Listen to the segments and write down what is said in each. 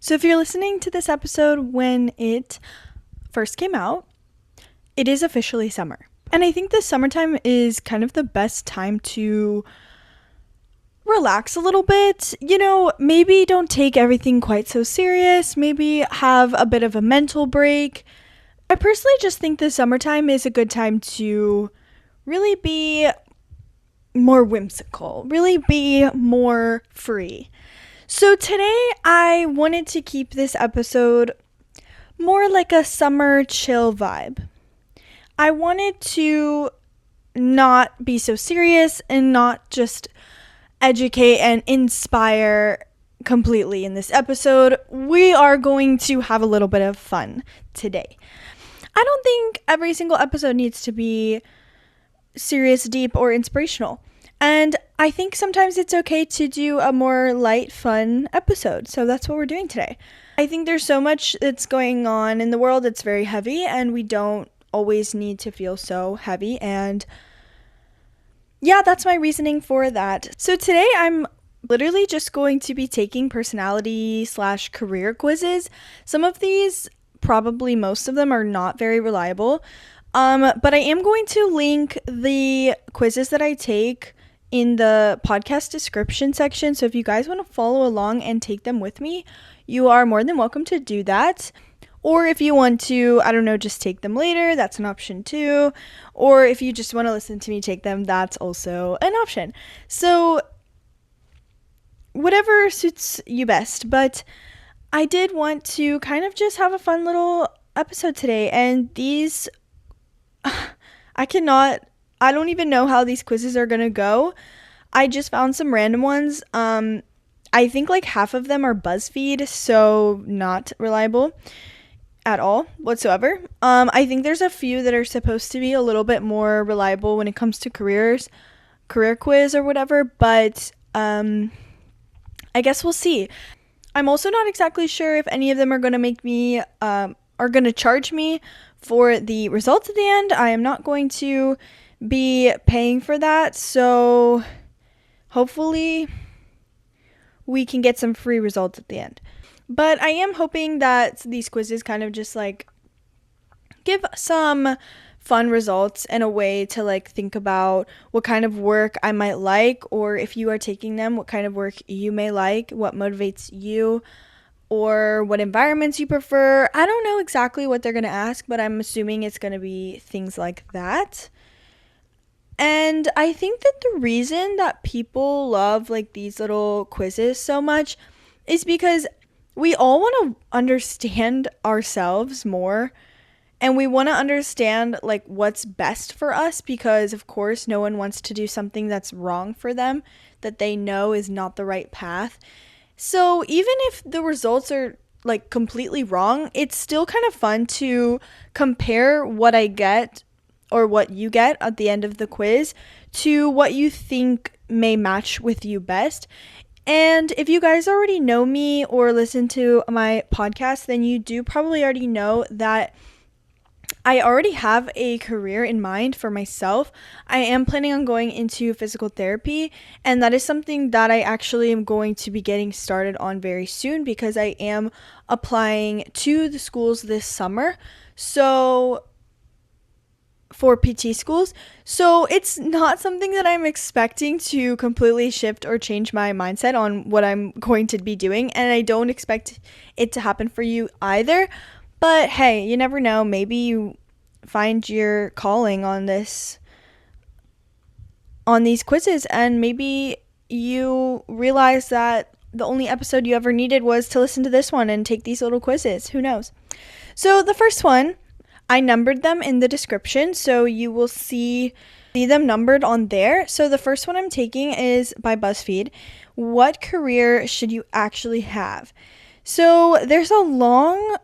So if you're listening to this episode when it first came out, it is officially summer. And I think the summertime is kind of the best time to relax a little bit. Maybe don't take everything quite so serious. Maybe have a bit of a mental break. I personally just think the summertime is a good time to really be more whimsical, really be more free. So today I wanted to keep this episode more like a summer chill vibe. I wanted to not be so serious and not just educate and inspire completely in this episode. We are going to have a little bit of fun today. I don't think every single episode needs to be serious, deep, or inspirational. And I think sometimes it's okay to do a more light, fun episode. So that's what we're doing today. I think there's so much that's going on in the world that's very heavy, and we don't always need to feel so heavy. And yeah, that's my reasoning for that. So today I'm literally just going to be taking personality/career quizzes. Some of these, probably most of them, are not very reliable. But I am going to link the quizzes that I take in the podcast description section. So if you guys want to follow along and take them with me, you are more than welcome to do that. Or if you want to, just take them later, that's an option too. Or if you just want to listen to me take them, that's also an option. So whatever suits you best. But I did want to kind of just have a fun little episode today. And these, I don't even know how these quizzes are going to go. I just found some random ones. I think like half of them are BuzzFeed, so not reliable at all whatsoever. I think there's a few that are supposed to be a little bit more reliable when it comes to career quiz or whatever, but I guess we'll see. I'm also not exactly sure if any of them are going to make me, are going to charge me for the results at the end. I am not going to be paying for that, so hopefully we can get some free results at the end. But I am hoping that these quizzes kind of just like give some fun results and a way to like think about what kind of work I might like, or if you are taking them, what kind of work you may like, what motivates you, or what environments you prefer. I don't know exactly what they're going to ask, but I'm assuming it's going to be things like that. And I think that the reason that people love like these little quizzes so much is because we all want to understand ourselves more, and we want to understand like what's best for us, because of course no one wants to do something that's wrong for them, that they know is not the right path. So even if the results are like completely wrong, it's still kind of fun to compare what I get or what you get at the end of the quiz to what you think may match with you best. And if you guys already know me or listen to my podcast, then you do probably already know that I already have a career in mind for myself. I am planning on going into physical therapy, and that is something that I actually am going to be getting started on very soon, because I am applying to the schools this summer. So for PT schools. So it's not something that I'm expecting to completely shift or change my mindset on what I'm going to be doing, and I don't expect it to happen for you either. But hey, you never know. Maybe you find your calling on these quizzes, and maybe you realize that the only episode you ever needed was to listen to this one and take these little quizzes. Who knows? So the first one, I numbered them in the description, so you will see them numbered on there. So the first one I'm taking is by BuzzFeed. What career should you actually have? So there's a long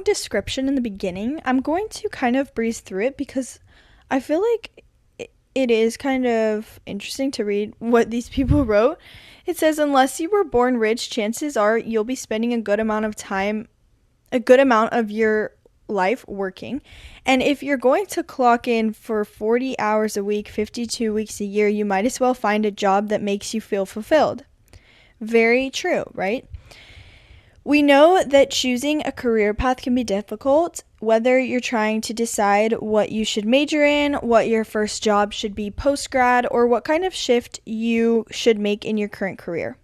description in the beginning. I'm going to kind of breeze through it because I feel like it is kind of interesting to read what these people wrote. It says, unless you were born rich, chances are you'll be spending a good amount of your life working. And if you're going to clock in for 40 hours a week, 52 weeks a year, you might as well find a job that makes you feel fulfilled. Very true, right? We know that choosing a career path can be difficult, whether you're trying to decide what you should major in, what your first job should be post grad, or what kind of shift you should make in your current career.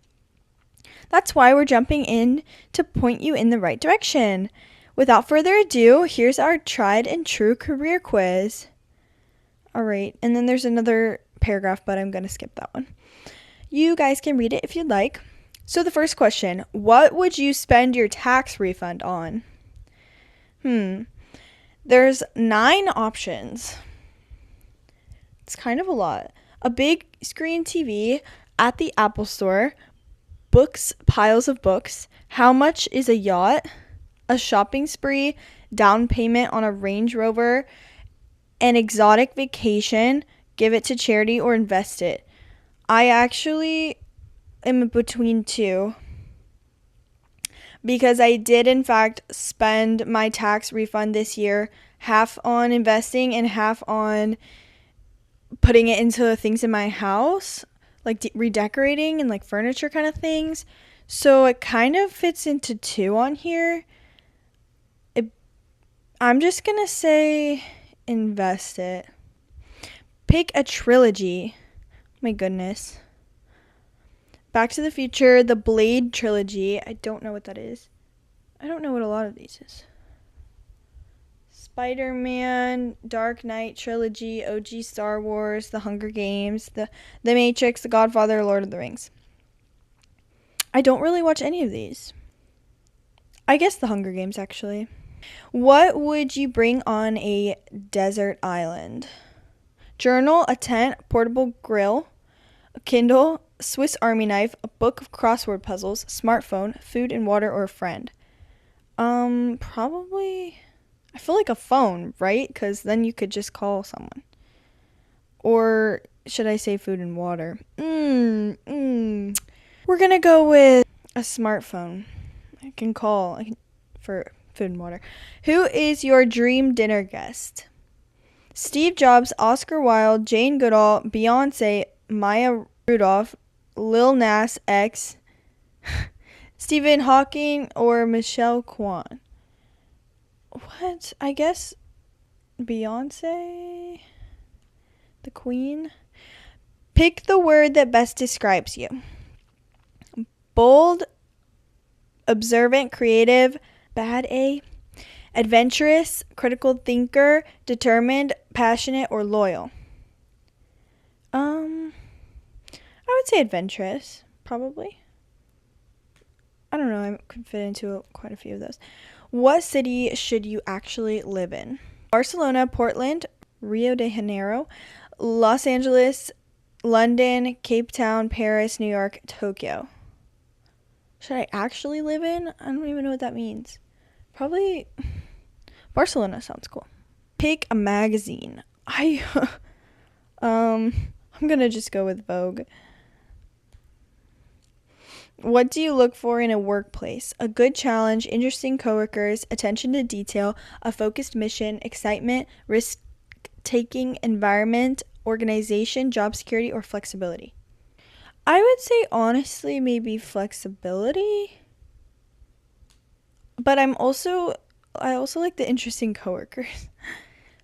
That's why we're jumping in to point you in the right direction. Without further ado, here's our tried and true career quiz. All right, and then there's another paragraph, but I'm going to skip that one. You guys can read it if you'd like. So the first question, what would you spend your tax refund on? There's 9 options. It's kind of a lot. A big screen TV at the Apple Store, books, piles of books, how much is a yacht, a shopping spree, down payment on a Range Rover, an exotic vacation, give it to charity, or invest it. I actually am between 2 because I did in fact spend my tax refund this year half on investing and half on putting it into things in my house, like redecorating and like furniture kind of things. So it kind of fits into 2 on here. I'm just gonna say invest it. Pick a trilogy. My goodness. Back to the Future, the Blade trilogy. I don't know what that is. I don't know what a lot of these is. Spider-Man, Dark Knight trilogy, OG Star Wars, The Hunger Games, The Matrix, The Godfather, Lord of the Rings. I don't really watch any of these. I guess The Hunger Games, actually. What would you bring on a desert island? Journal, a tent, portable grill, a Kindle, Swiss Army knife, a book of crossword puzzles, smartphone, food and water, or a friend. Probably, I feel like a phone, right? Because then you could just call someone. Or should I say food and water? We're gonna go with a smartphone. I can call for food and water. Who is your dream dinner guest? Steve Jobs, Oscar Wilde, Jane Goodall, Beyonce, Maya Rudolph, Lil Nas X, Stephen Hawking, or Michelle Kwan? What? I guess Beyonce? The Queen? Pick the word that best describes you. Bold, observant, creative, bad A, adventurous, critical thinker, determined, passionate, or loyal. I would say adventurous, probably. I don't know, I could fit into quite a few of those. What city should you actually live in? Barcelona, Portland, Rio de Janeiro, Los Angeles, London, Cape Town, Paris, New York, Tokyo. Should I actually live in? I don't even know what that means. Probably Barcelona sounds cool. Pick a magazine. I'm gonna just go with Vogue. What do you look for in a workplace? A good challenge, interesting coworkers, attention to detail, a focused mission, excitement, risk-taking environment, organization, job security, or flexibility. I would say honestly maybe flexibility. But I also like the interesting coworkers.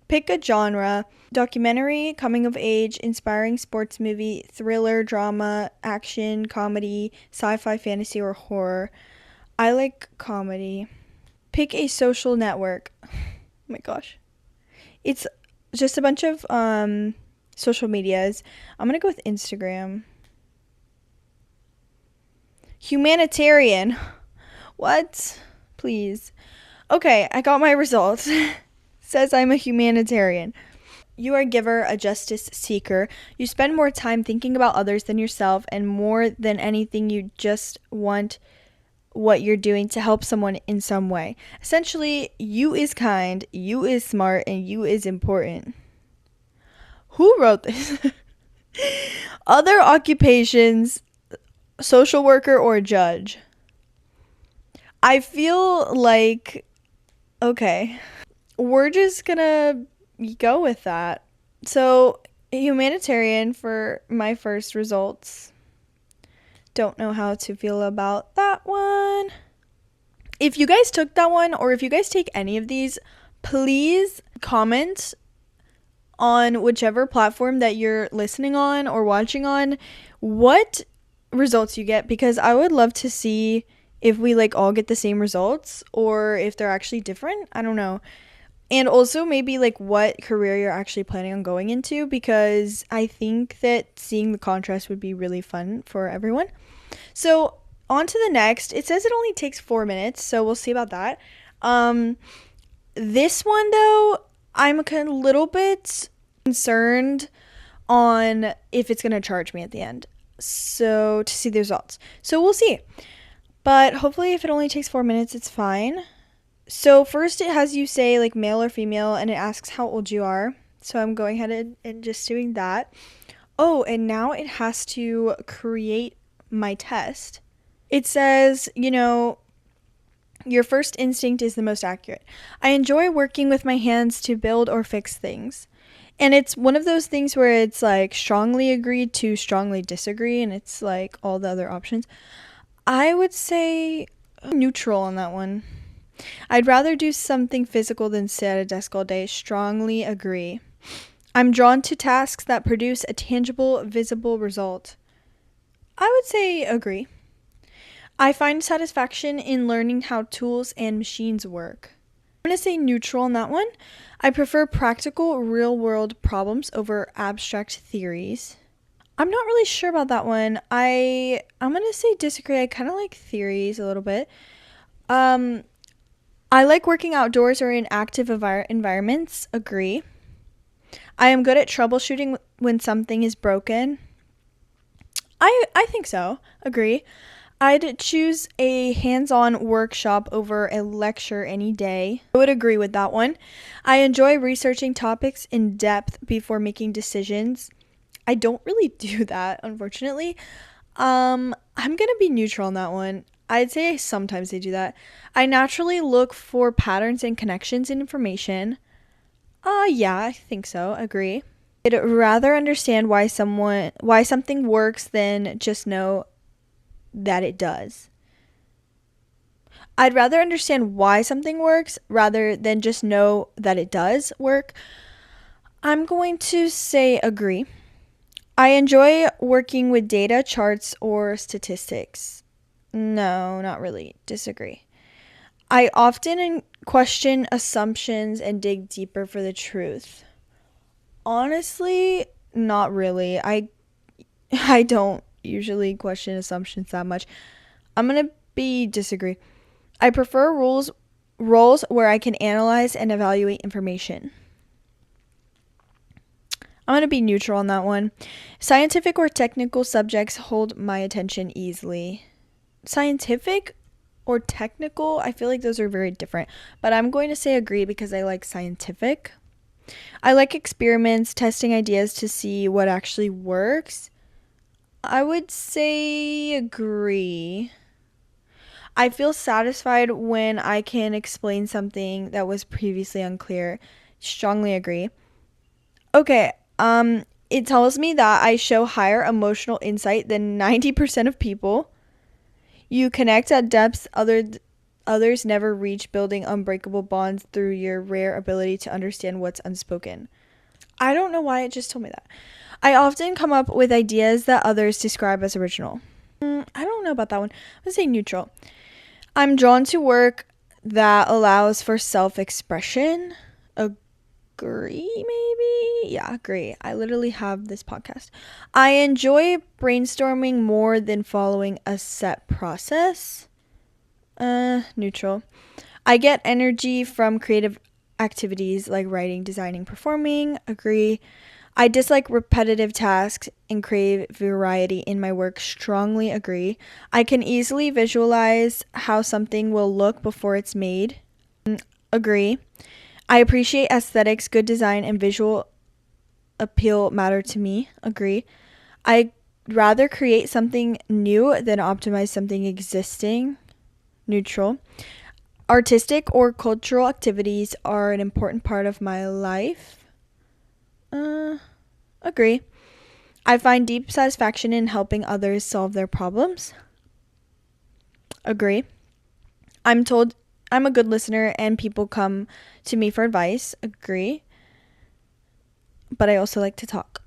Pick a genre: documentary, coming of age, inspiring sports movie, thriller, drama, action, comedy, sci-fi, fantasy, or horror. I like comedy. Pick a social network. Oh my gosh. It's just a bunch of social medias. I'm going to go with Instagram. Humanitarian. What? Please. Okay, I got my results. Says I'm a humanitarian. You are a giver, a justice seeker. You spend more time thinking about others than yourself, and more than anything, you just want what you're doing to help someone in some way. Essentially, you is kind, you is smart, and you is important. Who wrote this? Other occupations: social worker or judge. I feel like, okay, we're just gonna go with that. So, humanitarian for my first results. Don't know how to feel about that one. If you guys took that one, or if you guys take any of these, please comment on whichever platform that you're listening on or watching on what results you get, because I would love to see if we like all get the same results or if they're actually different. I don't know. And also maybe like what career you're actually planning on going into, because I think that seeing the contrast would be really fun for everyone. So on to the next. It says it only takes 4 minutes, so we'll see about that. This one though, I'm a little bit concerned on if it's going to charge me at the end. So to see the results. So we'll see. But hopefully if it only takes 4 minutes, it's fine. So first it has you say like male or female, and it asks how old you are. So I'm going ahead and just doing that. Oh, and now it has to create my test. It says, your first instinct is the most accurate. I enjoy working with my hands to build or fix things. And it's one of those things where it's like strongly agree to strongly disagree, and it's like all the other options. I would say neutral on that one. I'd rather do something physical than sit at a desk all day. Strongly agree. I'm drawn to tasks that produce a tangible, visible result. I would say agree. I find satisfaction in learning how tools and machines work. I'm going to say neutral on that one. I prefer practical, real-world problems over abstract theories. I'm not really sure about that one. I'm going to say disagree. I kind of like theories a little bit. I like working outdoors or in active environments. Agree. I am good at troubleshooting when something is broken. I think so. Agree. I'd choose a hands-on workshop over a lecture any day. I would agree with that one. I enjoy researching topics in depth before making decisions. I don't really do that, unfortunately. I'm gonna be neutral on that one. I'd say sometimes I do that. I naturally look for patterns and connections in information. Yeah, I think so. Agree. I'd rather understand why something works than just know that it does. I'd rather understand why something works rather than just know that it does work. I'm going to say agree. I enjoy working with data, charts, or statistics. No, not really. Disagree. I often question assumptions and dig deeper for the truth. Honestly, not really. I don't usually question assumptions that much. I'm going to be disagree. I prefer roles where I can analyze and evaluate information. I'm going to be neutral on that one. Scientific or technical subjects hold my attention easily. Scientific or technical, I feel like those are very different. But I'm going to say agree because I like scientific. I like experiments, testing ideas to see what actually works. I would say agree. I feel satisfied when I can explain something that was previously unclear. Strongly agree. Okay, it tells me that I show higher emotional insight than 90% of people. You connect at depths others never reach, building unbreakable bonds through your rare ability to understand what's unspoken. I don't know why it just told me that. I often come up with ideas that others describe as original. I don't know about that one. I'm going to say neutral. I'm drawn to work that allows for self-expression. Agree, maybe? Yeah, agree. I literally have this podcast. I enjoy brainstorming more than following a set process. Neutral. I get energy from creative activities like writing, designing, performing. Agree. I dislike repetitive tasks and crave variety in my work. Strongly agree. I can easily visualize how something will look before it's made. Agree. I appreciate aesthetics, good design, and visual appeal matter to me. Agree. I'd rather create something new than optimize something existing. Neutral. Artistic or cultural activities are an important part of my life. Agree. I find deep satisfaction in helping others solve their problems. Agree. I'm told I'm a good listener and people come to me for advice. Agree. But I also like to talk.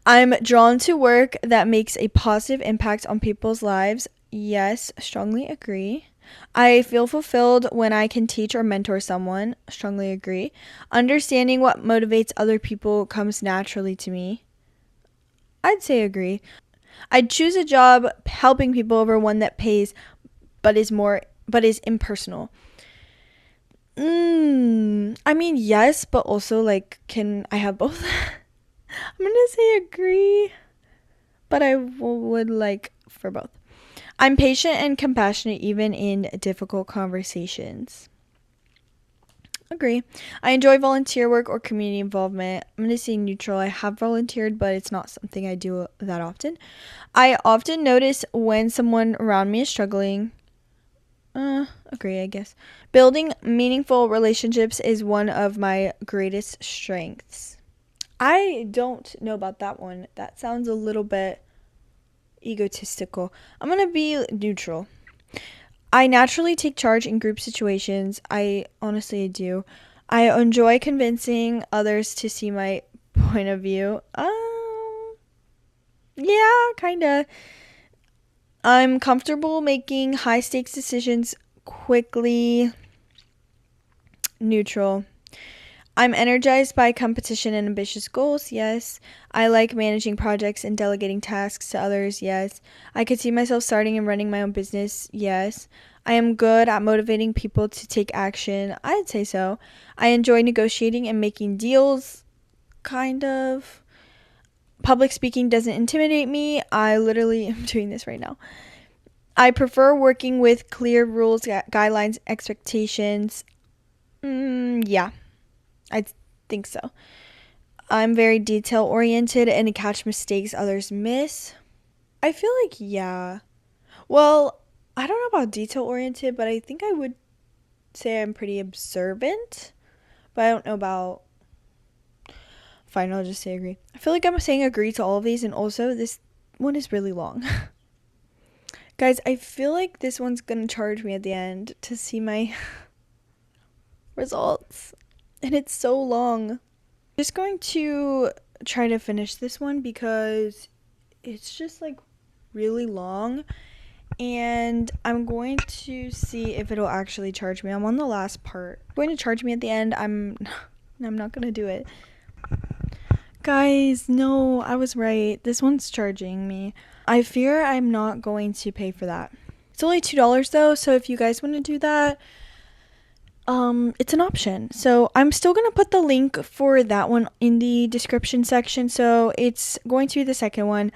I'm drawn to work that makes a positive impact on people's lives. Yes, strongly agree. I feel fulfilled when I can teach or mentor someone. Strongly agree. Understanding what motivates other people comes naturally to me. I'd say agree. I'd choose a job helping people over one that pays but is impersonal. I mean, yes, but also like can I have both? I'm going to say agree, but I would like for both. I'm patient and compassionate even in difficult conversations. Agree. I enjoy volunteer work or community involvement. I'm going to say neutral. I have volunteered, but it's not something I do that often. I often notice when someone around me is struggling. Agree, I guess. Building meaningful relationships is one of my greatest strengths. I don't know about that one. That sounds a little bit egotistical. I'm going to be neutral. I naturally take charge in group situations. I honestly do. I enjoy convincing others to see my point of view. Yeah, kind of. I'm comfortable making high stakes decisions quickly. Neutral. I'm energized by competition and ambitious goals. Yes. I like managing projects and delegating tasks to others. Yes. I could see myself starting and running my own business. Yes. I am good at motivating people to take action. I'd say so. I enjoy negotiating and making deals. Kind of. Public speaking doesn't intimidate me. I literally am doing this right now. I prefer working with clear rules, guidelines, expectations. Yeah, I think so. I'm very detail oriented and catch mistakes others miss. I feel like, yeah. Well, I don't know about detail oriented, but I think I would say I'm pretty observant. But I don't know about. Fine, I'll just say agree. I feel like I'm saying agree to all of these, and also this one is really long. Guys, I feel like this one's gonna charge me at the end to see my results. And it's so long. I'm just going to try to finish this one because it's just like really long. And I'm going to see if it'll actually charge me. I'm on the last part. It's going to charge me at the end. I'm not gonna do it. Guys, no, I was right. This one's charging me. I fear I'm not going to pay for that. It's only $2 though, so if you guys want to do that, it's an option. So I'm still gonna put the link for that one in the description section. So it's going to be the second one.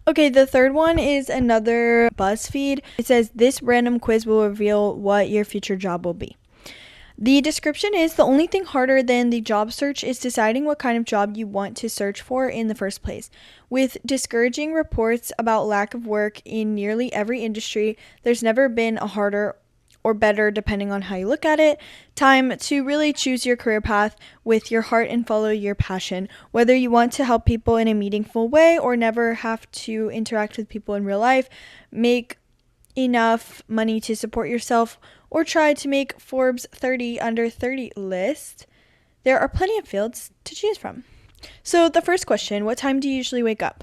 Okay, the third one is another BuzzFeed. It says this random quiz will reveal what your future job will be. The description is the only thing harder than the job search is deciding what kind of job you want to search for in the first place. With discouraging reports about lack of work in nearly every industry, there's never been a harder or better, depending on how you look at it, time to really choose your career path with your heart and follow your passion. Whether you want to help people in a meaningful way or never have to interact with people in real life, make enough money to support yourself, or try to make Forbes 30 under 30 list, there are plenty of fields to choose from. So the first question, what time do you usually wake up?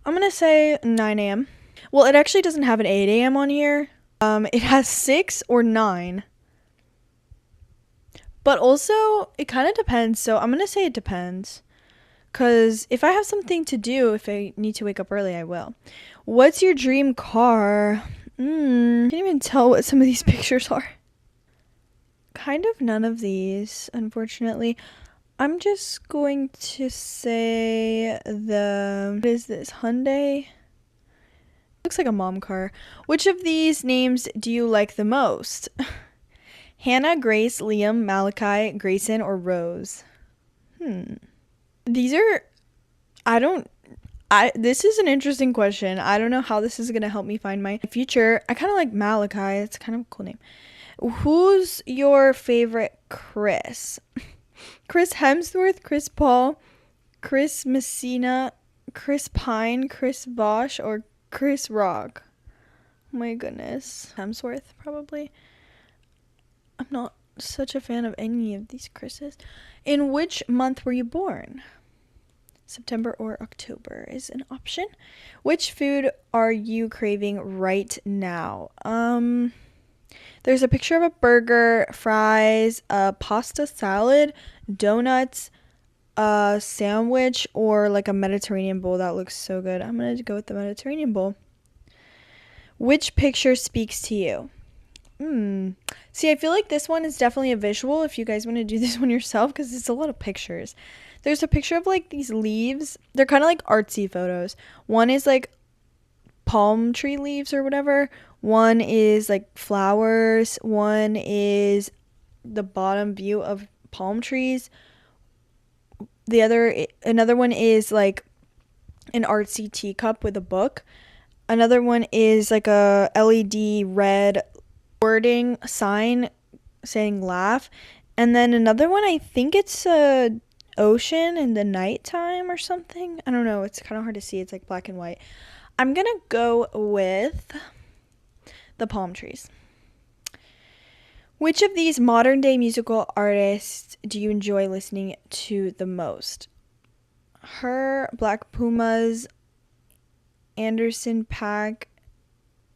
I'm going to say 9 a.m. Well, it actually doesn't have an 8 a.m. on here. It has 6 or 9. But also, it kind of depends. So I'm going to say it depends. Because if I have something to do, if I need to wake up early, I will. What's your dream car? Can't even tell what some of these pictures are. Kind of none of these, unfortunately. I'm just going to say what is this, Hyundai? Looks like a mom car. Which of these names do you like the most? Hannah, Grace, Liam, Malachi, Grayson, or Rose? These are, this is an interesting question. I don't know how this is going to help me find my future. I kind of like Malachi. It's kind of a cool name. Who's your favorite Chris? Chris Hemsworth, Chris Paul, Chris Messina, Chris Pine, Chris Bosch, or Chris Rock? Oh my goodness. Hemsworth, probably. I'm not such a fan of any of these Chris's. In which month were you born? September or October is an option. Which food are you craving right now? There's a picture of a burger, fries, a pasta salad, donuts, a sandwich, or like a Mediterranean bowl. That looks so good. I'm gonna go with the Mediterranean bowl. Which picture speaks to you? See, I feel like this one is definitely a visual if you guys want to do this one yourself, because it's a lot of pictures. There's a picture of like these leaves. They're kind of like artsy photos. One is like palm tree leaves or whatever. One is like flowers. One is the bottom view of palm trees. Another one is like an artsy teacup with a book. Another one is like a LED red wording sign saying laugh. And then another one, I think it's a ocean in the nighttime or something. I don't know. It's kind of hard to see. It's like black and white. I'm going to go with the palm trees. Which of these modern day musical artists do you enjoy listening to the most? Her, Black Pumas, Anderson .Paak,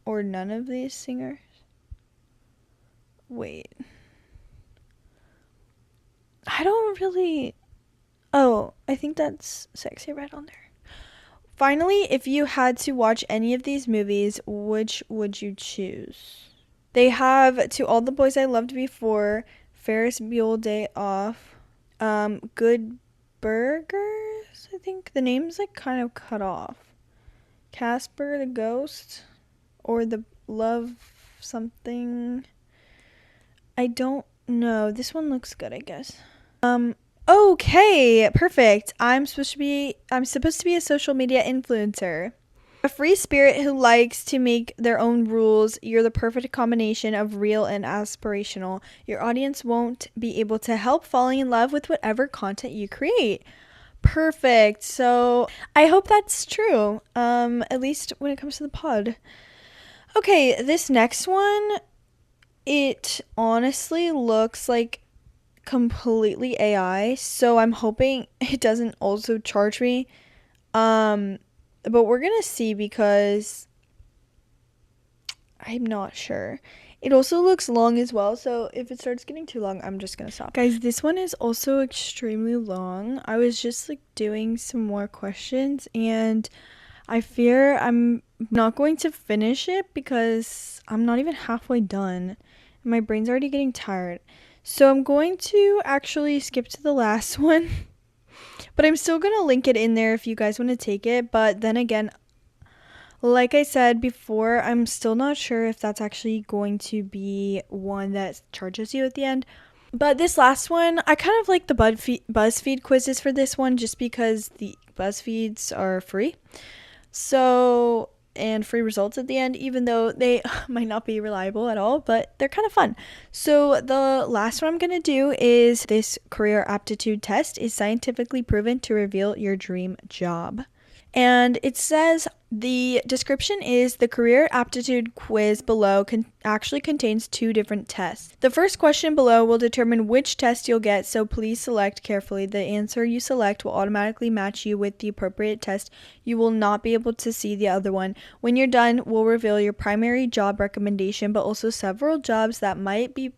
or none of these singers? Wait. I don't really... Oh, I think that's Sexy Red on there. Finally, if you had to watch any of these movies, which would you choose? They have To All the Boys I Loved Before, Ferris Bueller Day Off, Good Burgers, I think. The name's like kind of cut off. Casper the Ghost, or The Love Something. I don't know. This one looks good, I guess. Okay, perfect. I'm supposed to be a social media influencer. A free spirit who likes to make their own rules. You're the perfect combination of real and aspirational. Your audience won't be able to help falling in love with whatever content you create. Perfect. So I hope that's true. At least when it comes to the pod. Okay, this next one, it honestly looks like completely AI, so I'm hoping it doesn't also charge me. But we're gonna see, because I'm not sure. It also looks long as well, so if it starts getting too long, I'm just gonna stop. Guys, this one is also extremely long. I was just like doing some more questions, and I fear I'm not going to finish it because I'm not even halfway done, and my brain's already getting tired. So I'm going to actually skip to the last one, but I'm still going to link it in there if you guys want to take it. But then again, like I said before, I'm still not sure if that's actually going to be one that charges you at the end. But this last one, I kind of like the BuzzFeed quizzes for this one, just because the BuzzFeeds are free. So, and free results at the end, even though they might not be reliable at all, but they're kind of fun. So the last one I'm going to do is this career aptitude test is scientifically proven to reveal your dream job. And it says the description is the career aptitude quiz below actually contains 2 different tests. The first question below will determine which test you'll get, so please select carefully. The answer you select will automatically match you with the appropriate test. You will not be able to see the other one. When you're done, we'll reveal your primary job recommendation, but also several jobs that might be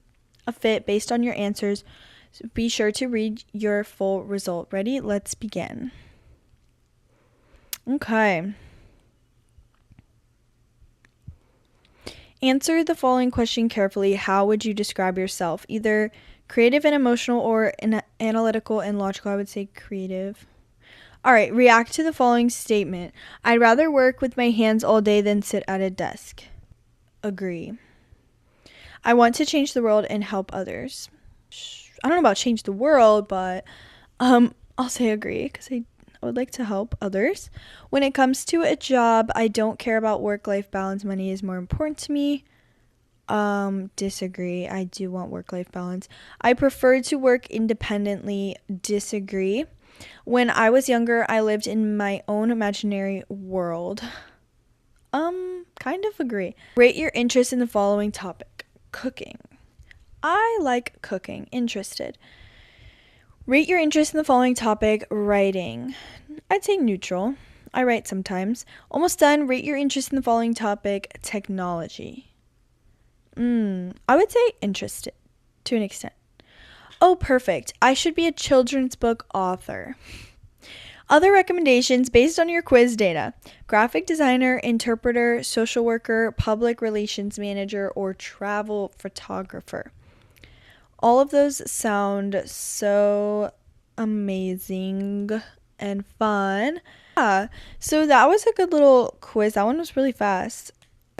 a fit based on your answers. So be sure to read your full result. Ready? Let's begin. Okay. Answer the following question carefully. How would you describe yourself? Either creative and emotional, or analytical and logical. I would say creative. All right. React to the following statement. I'd rather work with my hands all day than sit at a desk. Agree. I want to change the world and help others. I don't know about change the world, but I'll say agree, because I would like to help others. When it comes to a job, I don't care about work-life balance. Money is more important to me. Disagree. I do want work-life balance. I prefer to work independently. Disagree. When I was younger, I lived in my own imaginary world. Kind of agree. Rate your interest in the following topic. Cooking. I like cooking. Interested. Rate your interest in the following topic. Writing. I'd say neutral. I write sometimes. Almost done. Rate your interest in the following topic. Technology. I would say interested to an extent. Oh, perfect. I should be a children's book author. Other recommendations based on your quiz data: graphic designer, interpreter, social worker, public relations manager, or travel photographer. All of those sound so amazing and fun. Yeah, so that was a good little quiz. That one was really fast.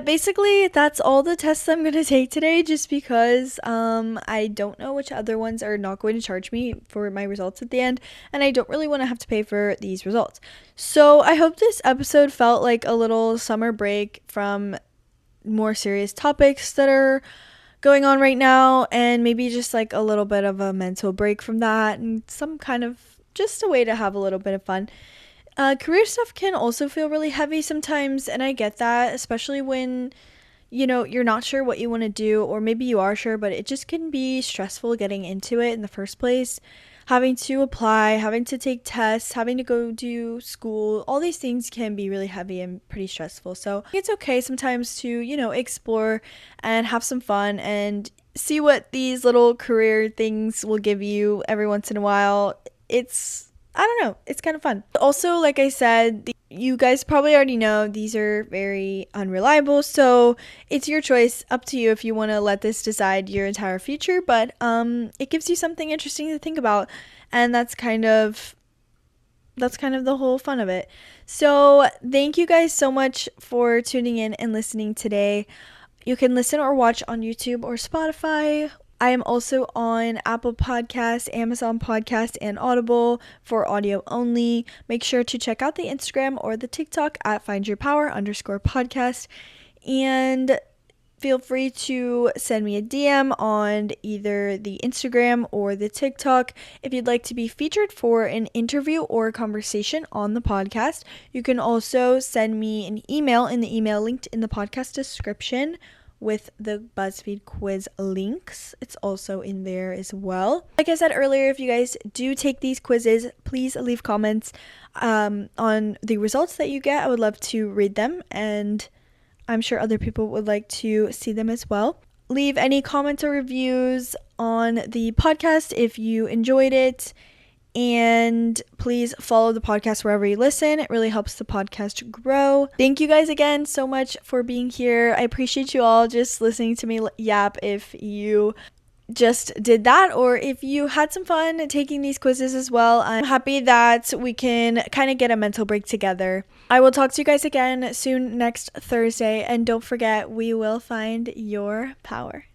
Basically, that's all the tests I'm going to take today, just because I don't know which other ones are not going to charge me for my results at the end, and I don't really want to have to pay for these results. So I hope this episode felt like a little summer break from more serious topics that are going on right now, and maybe just like a little bit of a mental break from that, and some kind of just a way to have a little bit of fun. Career stuff can also feel really heavy sometimes, and I get that, especially when, you're not sure what you want to do, or maybe you are sure, but it just can be stressful getting into it in the first place. Having to apply, having to take tests, having to go do school, all these things can be really heavy and pretty stressful. So it's okay sometimes to, explore and have some fun and see what these little career things will give you every once in a while. I don't know, it's kind of fun. Also, like I said, you guys probably already know these are very unreliable, so it's your choice, up to you if you want to let this decide your entire future, but it gives you something interesting to think about, and that's kind of the whole fun of it. So thank you guys so much for tuning in and listening today. You can listen or watch on YouTube or Spotify. I am also on Apple Podcasts, Amazon Podcasts, and Audible for audio only. Make sure to check out the Instagram or the TikTok at findyourpower_podcast. And feel free to send me a DM on either the Instagram or the TikTok if you'd like to be featured for an interview or a conversation on the podcast. You can also send me an email in the email linked in the podcast description with the BuzzFeed quiz links. It's also in there as well. Like I said earlier, if you guys do take these quizzes, please leave comments on the results that you get. I would love to read them, and I'm sure other people would like to see them as well. Leave any comments or reviews on the podcast if you enjoyed it. And please follow the podcast wherever you listen. It really helps the podcast grow. Thank you guys again so much for being here. I appreciate you all just listening to me yap if you just did that, or if you had some fun taking these quizzes as well. I'm happy that we can kind of get a mental break together. I will talk to you guys again soon next Thursday, and don't forget, we will find your power.